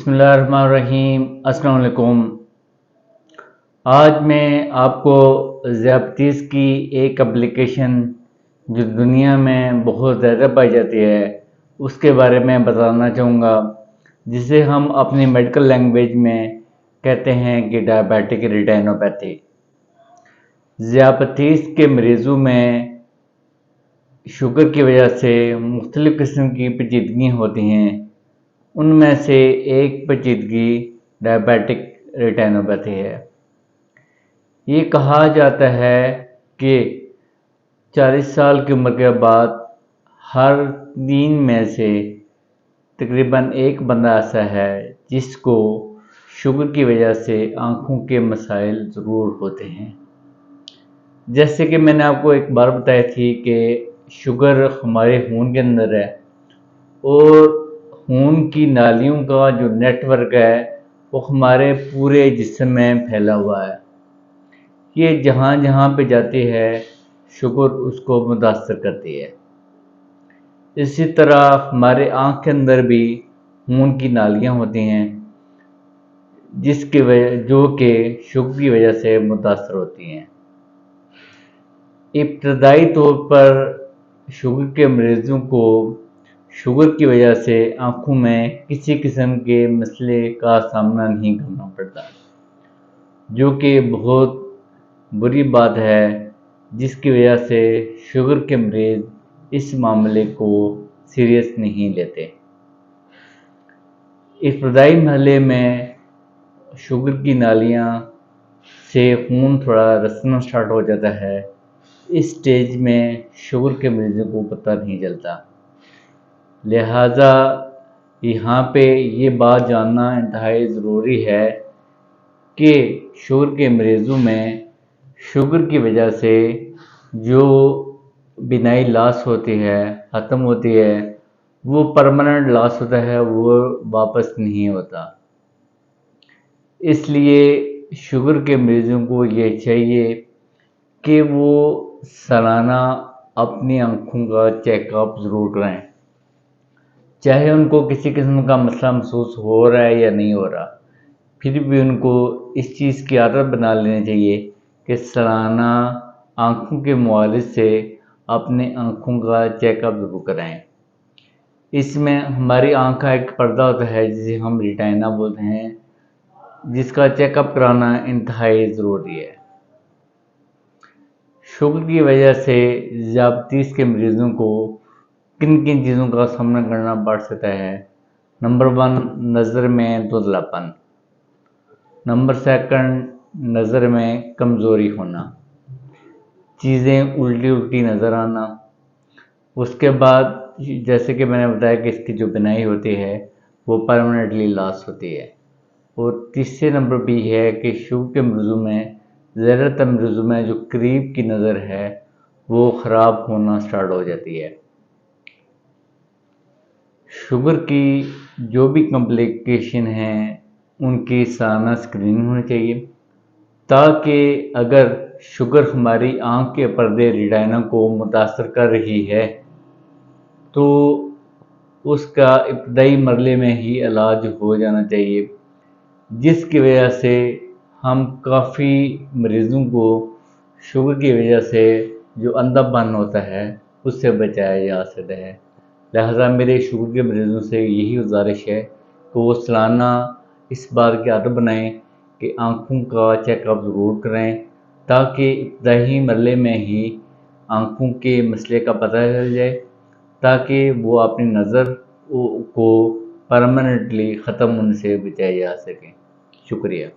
बिस्मिल्लाहिर्रहमानिर्रहीम। अस्सलाम वालेकुम। आज मैं आपको ज़ियादतीस की एक एप्लीकेशन जो दुनिया में बहुत ज़्यादा पाई जाती है उसके बारे में बताना चाहूँगा, जिसे हम अपनी मेडिकल लैंग्वेज में कहते हैं कि डायबिटिक रेटिनोपैथी। ज़ियादतीस के मरीज़ों में शुगर की वजह से मुख्तलिफ़ किस्म की पेचीदगियाँ होती हैं। उनमें से एक पेचीदगी डायबिटिक रेटिनोपैथी है। ये कहा जाता है कि 40 साल की उम्र के बाद हर 3 में से तकरीबन एक बंदा ऐसा है जिसको शुगर की वजह से आँखों के मसाइल ज़रूर होते हैं। जैसे कि मैंने आपको एक बार बताई थी कि शुगर हमारे खून के अंदर है और खून की नालियों का जो नेटवर्क है वो हमारे पूरे जिस्म में फैला हुआ है। ये जहाँ जहाँ पे जाती है शुगर उसको मुतासर करती है। इसी तरह हमारे आँख के अंदर भी खून की नालियाँ होती हैं जो कि शुगर की वजह से मुतासर होती हैं। इब्तदाई तौर पर शुगर के मरीज़ों को शुगर की वजह से आँखों में किसी किस्म के मसले का सामना नहीं करना पड़ता, जो कि बहुत बुरी बात है, जिसकी वजह से शुगर के मरीज़ इस मामले को सीरियस नहीं लेते। इब्तदाई मरहले में शुगर की नालियाँ से खून थोड़ा रसना स्टार्ट हो जाता है। इस स्टेज में शुगर के मरीज़ों को पता नहीं चलता। लिहाजा यहाँ पे ये बात जानना इंतहाई ज़रूरी है कि शुगर के मरीज़ों में शुगर की वजह से जो बिनाई लॉस होती है, ख़त्म होती है, वो परमानेंट लॉस होता है, वो वापस नहीं होता। इसलिए शुगर के मरीज़ों को ये चाहिए कि वो सालाना अपनी आँखों का चेकअप ज़रूर कराएं, चाहे उनको किसी किस्म का मसला महसूस हो रहा है या नहीं हो रहा। फिर भी उनको इस चीज़ की आदत बना लेनी चाहिए कि सालाना आँखों के मुआलिज से अपने आँखों का चेकअप ज़रूर कराएं। इसमें हमारी आँख का एक पर्दा होता है जिसे हम रेटिना बोलते हैं, जिसका चेकअप कराना इंतहाई ज़रूरी है। शुगर की वजह से ज़ियादतीस के मरीज़ों को किन किन चीज़ों का सामना करना पड़ सकता है। नंबर 1, नज़र में धुंधलापन। नंबर 2, नज़र में कमज़ोरी होना, चीज़ें उल्टी उल्टी नज़र आना। उसके बाद जैसे कि मैंने बताया कि इसकी जो बिनाई होती है वो परमानेंटली लॉस होती है। और तीसरे नंबर पे है कि शुगर के मरीज़ों में ज़्यादातर मरीज़ों में जो करीब की नज़र है वो ख़राब होना स्टार्ट हो जाती है। शुगर की जो भी कॉम्प्लिकेशन हैं उनकी सालाना स्क्रीनिंग होनी चाहिए, ताकि अगर शुगर हमारी आँख के पर्दे रेटिना को मुतासर कर रही है तो उसका इब्तदाई मरहले में ही इलाज हो जाना चाहिए, जिसकी वजह से हम काफ़ी मरीज़ों को शुगर की वजह से जो अंधापन होता है उससे बचाया जा सकता है। लिहाजा मेरे शुगर के मरीज़ों से यही गुजारिश है कि वो सालाना इस बात की आदत बनाएं कि आँखों का चेकअप ज़रूर कराएं, ताकि इब्तदाई मरहले में ही आँखों के मसले का पता चल जाए, ताकि वो अपनी नज़र को परमानेंटली ख़त्म होने से बचाया जा सके। शुक्रिया।